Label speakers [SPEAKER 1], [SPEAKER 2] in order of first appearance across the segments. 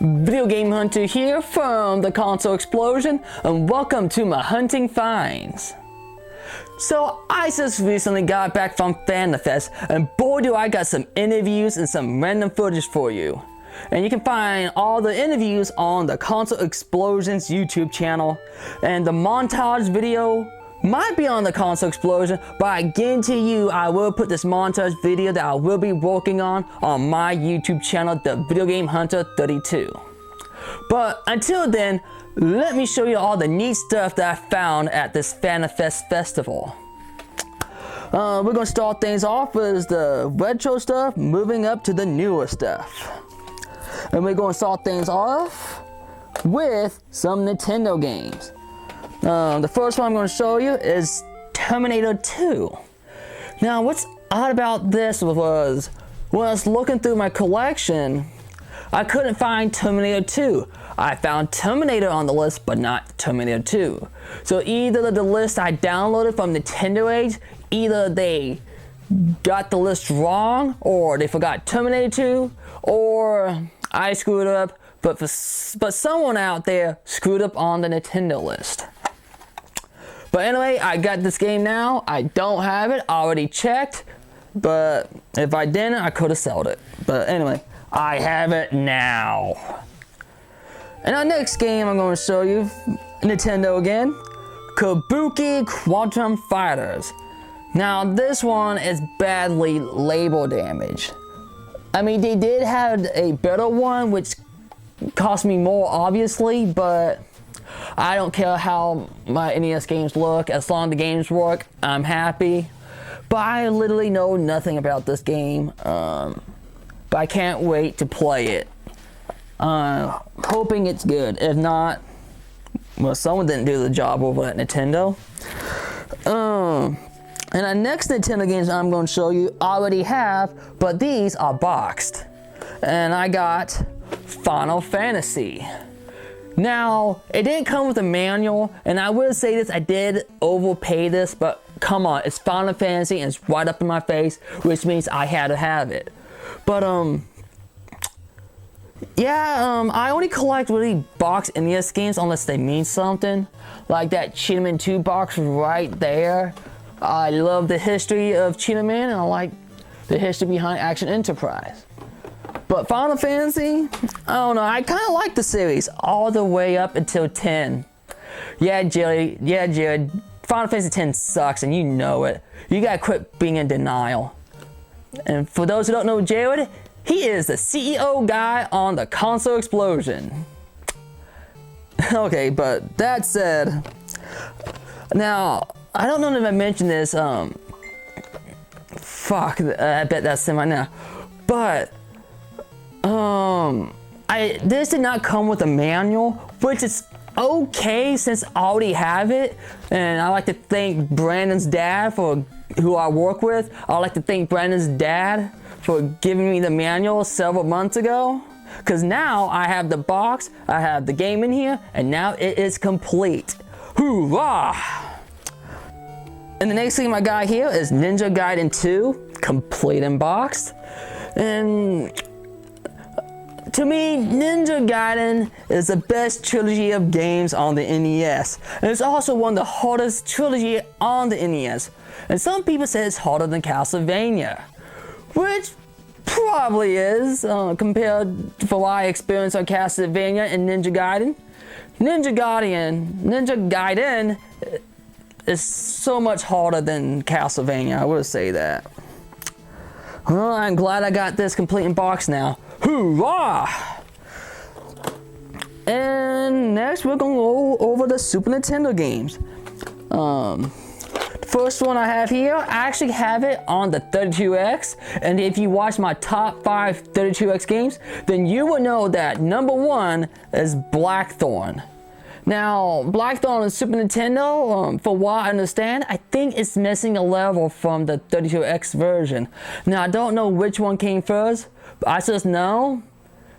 [SPEAKER 1] Video Game Hunter here from the Console Explosion, and welcome to my hunting finds. So I just recently got back from Fandomfest, and boy do I got some interviews and some random footage for you. And you can find all the interviews on the Console Explosion's YouTube channel, and the montage video might be on the Console Explosion, but I guarantee you I will put this montage video that I will be working on my YouTube channel, the Video Game Hunter 32. But until then, let me show you all the neat stuff that I found at this Fandomfest festival. We're gonna start things off with the retro stuff, moving up to the newer stuff. And we're gonna start things off with some Nintendo games. The first one I'm going to show you is Terminator 2. Now, what's odd about this was, when I was looking through my collection, I couldn't find Terminator 2. I found Terminator on the list, but not Terminator 2. So either the list I downloaded from Nintendo Age, either they got the list wrong, or they forgot Terminator 2, or I screwed up, but someone out there screwed up on the Nintendo list. But anyway, I got this game now. I don't have it, already checked, but if I didn't, I could have sold it. But anyway, I have it now. And our next game I'm going to show you, Nintendo again, Kabuki Quantum Fighters. Now this one is badly label damaged. I mean, they did have a better one, which cost me more obviously, but I don't care how my NES games look, as long as the games work, I'm happy. But I literally know nothing about this game, but I can't wait to play it. Hoping it's good. If not, well, someone didn't do the job over at Nintendo. And the next Nintendo games I'm going to show you already have, but these are boxed. And I got Final Fantasy. Now, it didn't come with a manual, and I will say this, I did overpay this, but come on, it's Final Fantasy and it's right up in my face, which means I had to have it. But, I only collect really boxed NES games unless they mean something. Like that Cheetah Man 2 box right there. I love the history of Cheetah Man, and I like the history behind Action Enterprise. But Final Fantasy, I don't know, I kind of like the series all the way up until 10. Yeah, Jared, Final Fantasy 10 sucks and you know it. You gotta quit being in denial. And for those who don't know Jared, he is the CEO guy on the Console Explosion. Okay, but that said, now, I don't know if I mentioned this, I bet that's in right now, but this did not come with a manual, which is okay since I already have it. And I like to thank Brandon's dad who I work with. I like to thank Brandon's dad for giving me the manual several months ago. Because now I have the box, I have the game in here, and now it is complete. Hoorah! And the next game I got here is Ninja Gaiden 2, complete and boxed. And to me, Ninja Gaiden is the best trilogy of games on the NES. And it's also one of the hardest trilogy on the NES. And some people say it's harder than Castlevania, which probably is compared to what I experienced on Castlevania and Ninja Gaiden. Ninja Gaiden is so much harder than Castlevania, I will say that. Well, I'm glad I got this complete in box now. Hoorah! And next we're gonna go over the Super Nintendo games. First one I have here, I actually have it on the 32X, and if you watch my top 5 32X games, then you will know that number 1 is Blackthorn. Now, Blackthorn on Super Nintendo, for what I understand, I think it's missing a level from the 32X version. Now, I don't know which one came first, but I just know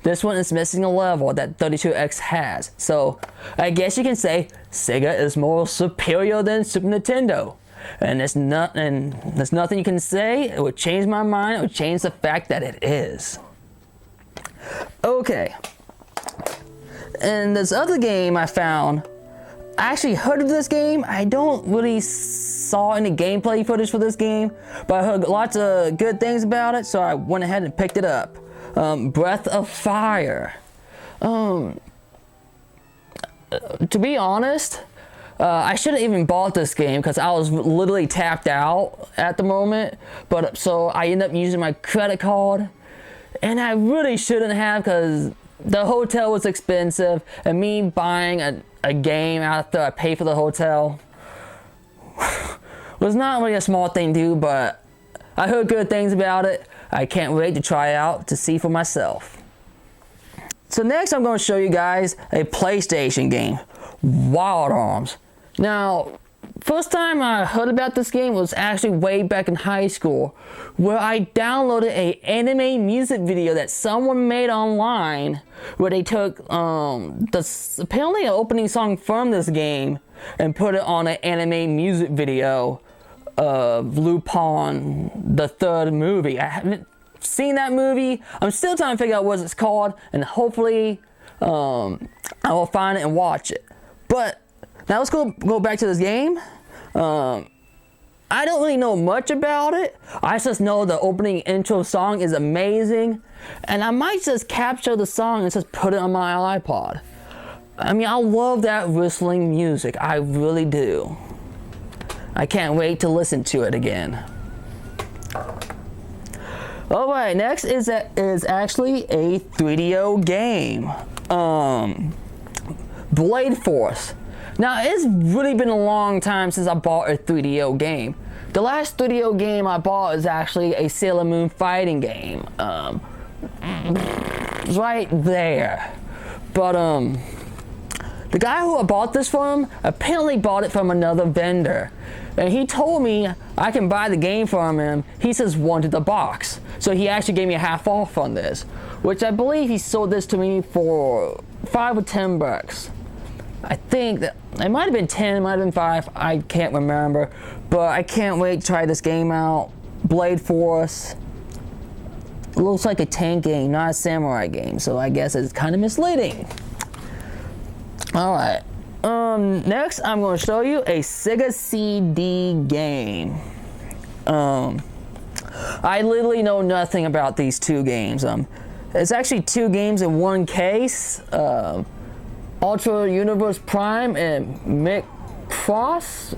[SPEAKER 1] this one is missing a level that 32X has. So, I guess you can say Sega is more superior than Super Nintendo. And there's nothing you can say. It would change my mind. It would change the fact that it is. Okay. And this other game I found, I actually heard of this game. I don't really saw any gameplay footage for this game, but I heard lots of good things about it, so I went ahead and picked it up. Breath of Fire. To be honest, I shouldn't even bought this game because I was literally tapped out at the moment. But so I ended up using my credit card, and I really shouldn't have because the hotel was expensive, and me buying a game after I paid for the hotel was not really a small thing to do. But I heard good things about it. I can't wait to try it out to see for myself. So next I'm going to show you guys a PlayStation game, Wild Arms. Now, first time I heard about this game was actually way back in high school, where I downloaded an anime music video that someone made online, where they took apparently an opening song from this game and put it on an anime music video of Lupin the Third movie. I haven't seen that movie. I'm still trying to figure out what it's called, and hopefully I will find it and watch it. But now let's go back to this game. I don't really know much about it. I just know the opening intro song is amazing, and I might just capture the song and just put it on my iPod. I mean, I love that whistling music. I really do. I can't wait to listen to it again. Alright, next is actually a 3DO game. Blade Force. Now, it's really been a long time since I bought a 3DO game. The last 3DO game I bought is actually a Sailor Moon fighting game. Right there. But, the guy who I bought this from apparently bought it from another vendor. And he told me I can buy the game from him. He just wanted the box. So he actually gave me a half off on this, which I believe he sold this to me for $5 or $10. I think that it might have been 10, it might have been 5, I can't remember. But I can't wait to try this game out. Blade Force. It looks like a tank game, not a samurai game, so I guess it's kind of misleading. Alright. Next I'm going to show you a Sega CD game. I literally know nothing about these two games. It's actually two games in one case. Ultra Universe Prime and Macrocos.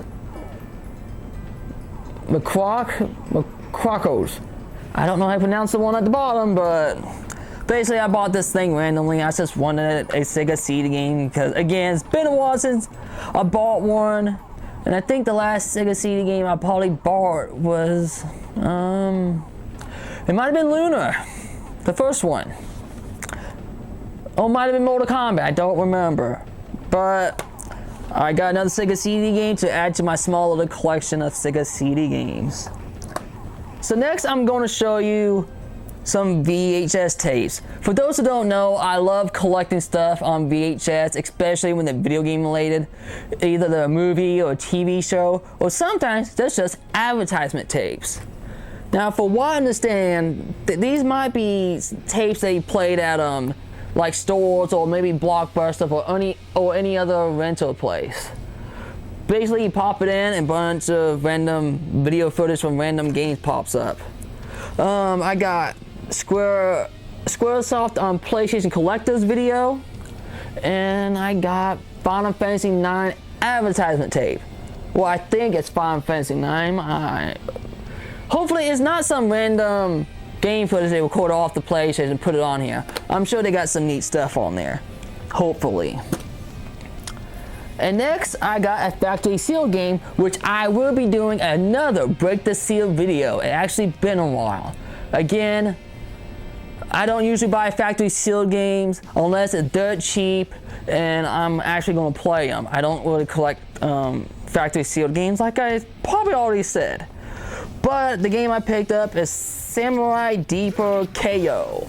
[SPEAKER 1] I don't know how to pronounce the one at the bottom, but basically I bought this thing randomly. I just wanted a Sega CD game because, again, it's been a while since I bought one. And I think the last Sega CD game I probably bought was, it might have been Lunar, the first one. Or it might have been Mortal Kombat, I don't remember. But I got another Sega CD game to add to my small little collection of Sega CD games. So next I'm going to show you some VHS tapes. For those who don't know, I love collecting stuff on VHS, especially when they're video game related, either the movie or TV show, or sometimes there's just advertisement tapes. Now, for what I understand, these might be tapes that you played at like stores or maybe Blockbuster or any other rental place. Basically, you pop it in and a bunch of random video footage from random games pops up. I got Squaresoft on PlayStation Collectors video, and I got Final Fantasy IX advertisement tape. Well, I think it's Final Fantasy IX. Hopefully it's not some random game footage they record off the PlayStation and put it on here. I'm sure they got some neat stuff on there. Hopefully. And next, I got a factory seal game, which I will be doing another Break the Seal video. It actually been a while. Again, I don't usually buy factory sealed games unless it's dirt cheap and I'm actually going to play them. I don't really collect factory sealed games like I probably already said. But the game I picked up is Samurai Deeper KO.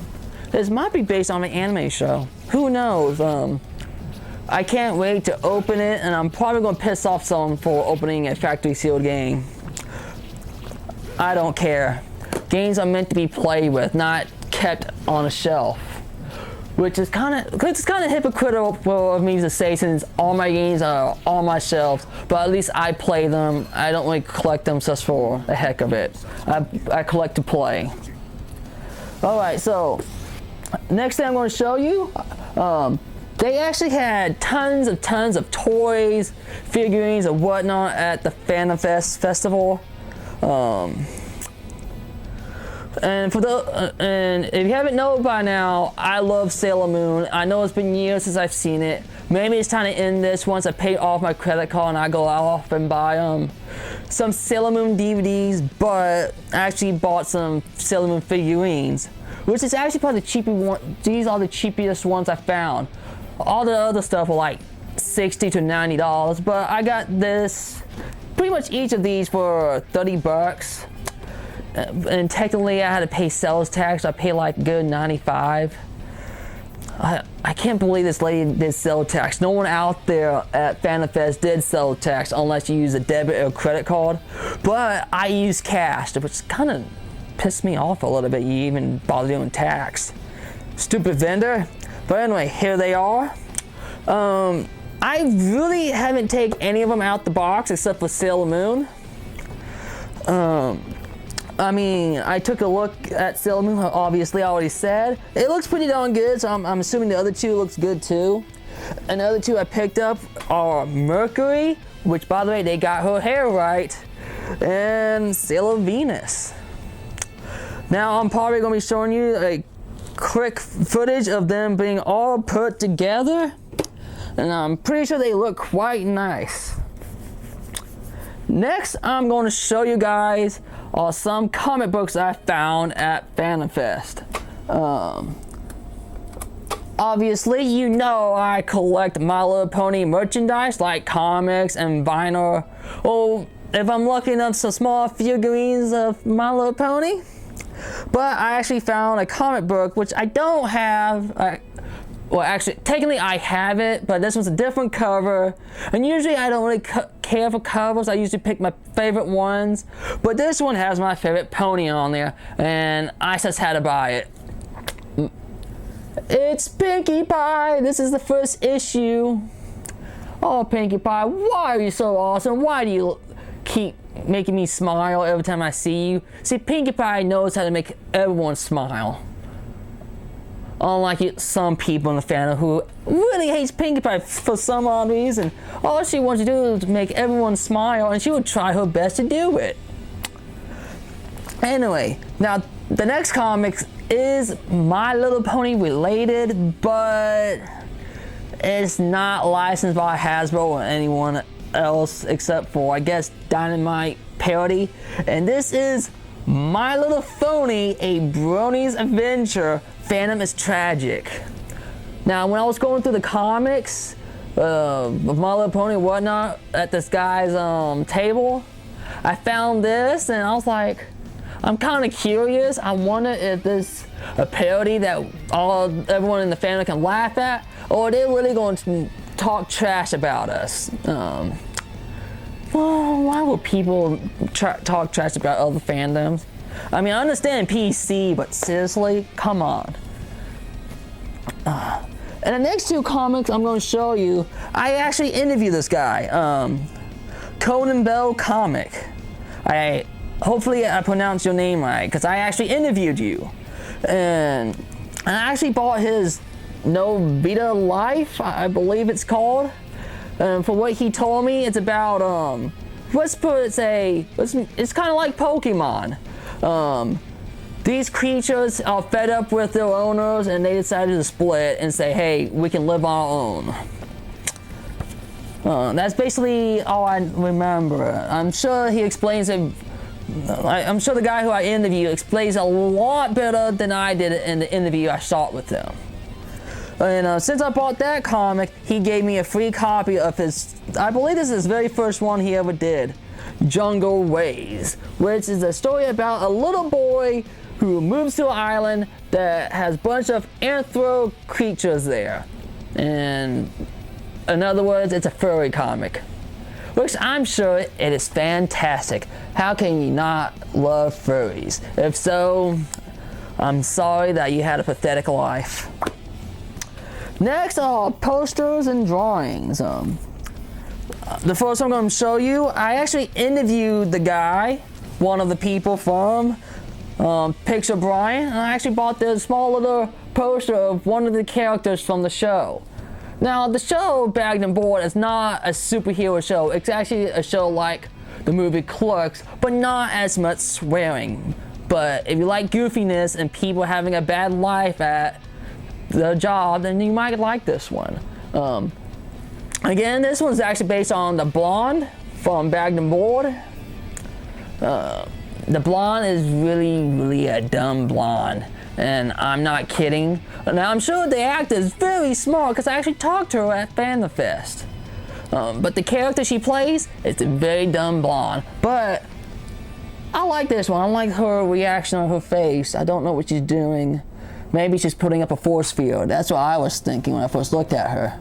[SPEAKER 1] This might be based on an anime show. Who knows? I can't wait to open it, and I'm probably going to piss off someone for opening a factory sealed game. I don't care. Games are meant to be played with, not kept on a shelf. which is kind of hypocritical of me to say since all my games are on my shelves, but at least I play them. I don't really collect them just for the heck of it. I collect to play. Alright, so next thing I'm going to show you, they actually had tons of toys, figurines, and whatnot at the Fandomfest festival. And if you haven't known by now, I love Sailor Moon. I know it's been years since I've seen it. Maybe it's time to end this once I pay off my credit card and I go off and buy some Sailor Moon DVDs, but I actually bought some Sailor Moon figurines, which is actually probably the cheapest one. These are the cheapest ones I found. All the other stuff were like $60 to $90, but I got this, pretty much each of these for $30. And technically I had to pay sales tax, so I paid like good $95. I can't believe this lady did sales tax. No one out there at Fandomfest did sales tax unless you use a debit or credit card. But I used cash, which kind of pissed me off a little bit. You even bother doing tax. Stupid vendor. But anyway, here they are. I really haven't taken any of them out the box except for Sailor Moon. I mean, I took a look at Sailor Moon, obviously I already said. It looks pretty darn good, so I'm assuming the other two looks good too. And the other two I picked up are Mercury, which by the way, they got her hair right, and Sailor Venus. Now I'm probably going to be showing you a quick footage of them being all put together, and I'm pretty sure they look quite nice. Next, I'm going to show you guys some comic books I found at Fandomfest. Obviously, you know I collect My Little Pony merchandise like comics and vinyl. Or if I'm lucky enough, some small figurines of My Little Pony. But I actually found a comic book which I don't have. Well, actually, technically I have it, but this one's a different cover. And usually I don't really care for covers. I usually pick my favorite ones. But this one has my favorite pony on there, and I just had to buy it. It's Pinkie Pie. This is the first issue. Oh, Pinkie Pie, why are you so awesome? Why do you keep making me smile every time I see you? See, Pinkie Pie knows how to make everyone smile. Unlike some people in the fandom who really hates Pinkie Pie for some odd reason. All she wants to do is make everyone smile, and she would try her best to do it. Anyway, now the next comic is My Little Pony related, but it's not licensed by Hasbro or anyone else except for, I guess, Dynamite Parody. And this is My Little Pony, A Brony's Adventure. Fandom is tragic. Now, when I was going through the comics of My Little Pony and whatnot at this guy's table, I found this and I was like, I'm kind of curious. I wonder if this a parody that everyone in the fandom can laugh at, or are they really going to talk trash about us? Well, why would people talk trash about other fandoms? I mean, I understand PC, but seriously, come on. And the next two comics I'm going to show you, I actually interviewed this guy, Conan Bell Comic. Hopefully I pronounced your name right, because I actually interviewed you. And I actually bought his No Vita Life, I believe it's called. For what he told me, it's about, it's kind of like Pokemon. These creatures are fed up with their owners and they decided to split and say, hey, we can live our own. That's basically all I remember. I'm sure he explains it. I'm sure the guy who I interviewed explains a lot better than I did in the interview I shot with him. And since I bought that comic, he gave me a free copy of his, I believe this is his very first one he ever did, Jungle Ways, which is a story about a little boy who moves to an island that has a bunch of anthro creatures there. And in other words, it's a furry comic, which I'm sure it is fantastic. How can you not love furries? If so, I'm sorry that you had a pathetic life. Next are posters and drawings. The first one I'm going to show you, I actually interviewed the guy, one of the people from Picture Brian, and I actually bought this small little poster of one of the characters from the show. Now, the show Bagged and Board is not a superhero show. It's actually a show like the movie Clerks, but not as much swearing. But if you like goofiness and people having a bad life at the job, then you might like this one. Again, this one's actually based on the blonde from Bagged and Board. The blonde is really a dumb blonde, and I'm not kidding. Now, I'm sure the actor is very smart because I actually talked to her at Fandomfest. But the character she plays is a very dumb blonde. But I like this one. I like her reaction on her face. I don't know what she's doing. Maybe she's putting up a force field. That's what I was thinking when I first looked at her.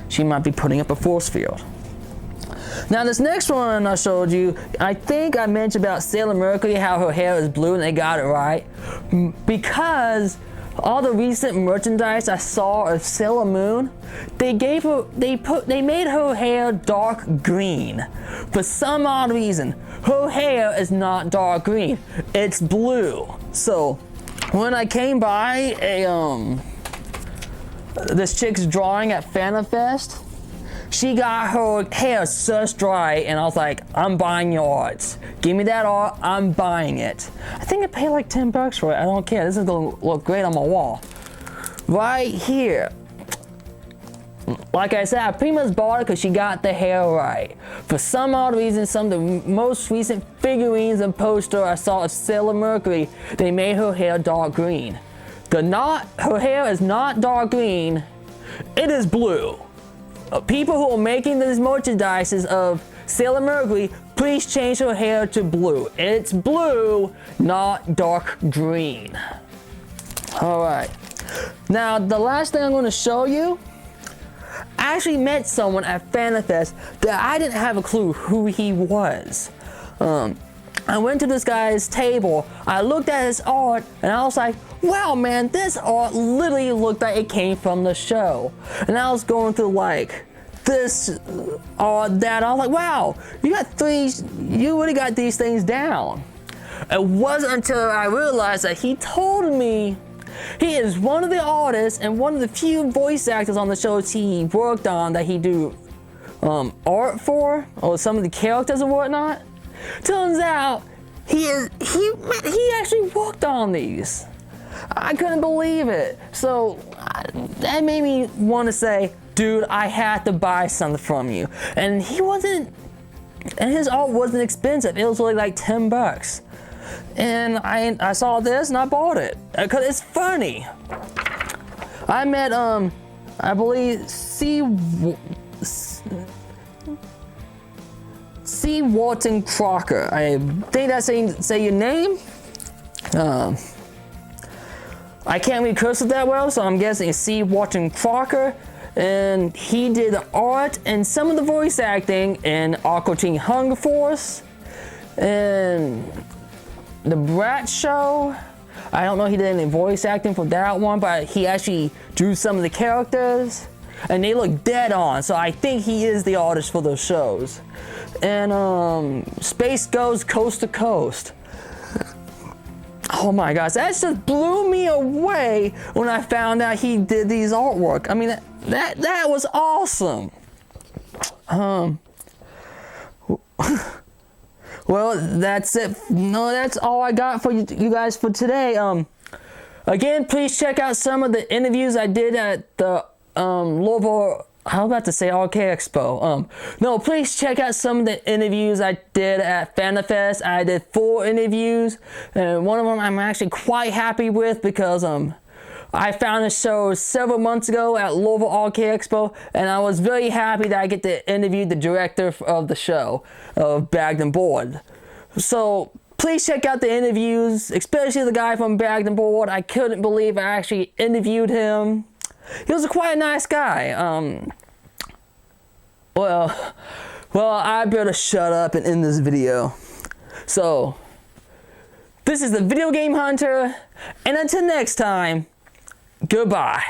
[SPEAKER 1] She might be putting up a force field. Now, this next one I showed you, I think I mentioned about Sailor Mercury, how her hair is blue, and they got it right. Because all the recent merchandise I saw of Sailor Moon, they made her hair dark green. For some odd reason, her hair is not dark green. It's blue. So when I came by this chick's drawing at Fandomfest, she got her hair such dry, and I was like, I'm buying your art. Give me that art, I'm buying it. I think I paid like $10 for it. I don't care. This is gonna look great on my wall. Right here. Like I said, I pretty much bought it because she got the hair right. For some odd reason, some of the most recent figurines and poster I saw of Sailor Mercury, they made her hair dark green. Her hair is not dark green, it is blue. People who are making these merchandises of Sailor Mercury, please change her hair to blue. It's blue, not dark green. Alright. Now, the last thing I'm going to show you, I actually met someone at Fandomfest that I didn't have a clue who he was. I went to this guy's table, I looked at his art, and I was like, wow man, this art literally looked like it came from the show. And I was going through like this art, that, I was like, wow, you really got these things down. It wasn't until I realized that he told me he is one of the artists and one of the few voice actors on the shows he worked on that he do art for, or some of the characters and whatnot. Turns out he actually worked on these. I couldn't believe it. So that made me want to say, dude, I had to buy something from you. And his art wasn't expensive. It was only like $10. And I saw this and I bought it because it's funny. I met I believe C. Walton Crocker. I think that's say your name. I can't read cursive that well, so I'm guessing it's C. Walton Crocker. And he did the art and some of the voice acting in Aqua Teen Hunger Force and the Brat Show. I don't know if he did any voice acting for that one, but he actually drew some of the characters and they look dead on, so I think he is the artist for those shows. And Space Goes Coast to Coast. Oh my gosh, that just blew me away when I found out he did these artwork. I mean, that was awesome. Well, that's it. No, that's all I got for you guys for today. Again, please check out some of the interviews I did at the Louisville, I was about to say RK Expo. No, please check out some of the interviews I did at Fandomfest. I did 4 interviews, and one of them I'm actually quite happy with because I found the show several months ago at Louisville RK Expo, and I was very happy that I get to interview the director of the show, of Bagged and Board. So please check out the interviews, especially the guy from Bagged and Board. I couldn't believe I actually interviewed him. He was quite a nice guy. Well, I better shut up and end this video. So, this is the Video Game Hunter, and until next time, goodbye.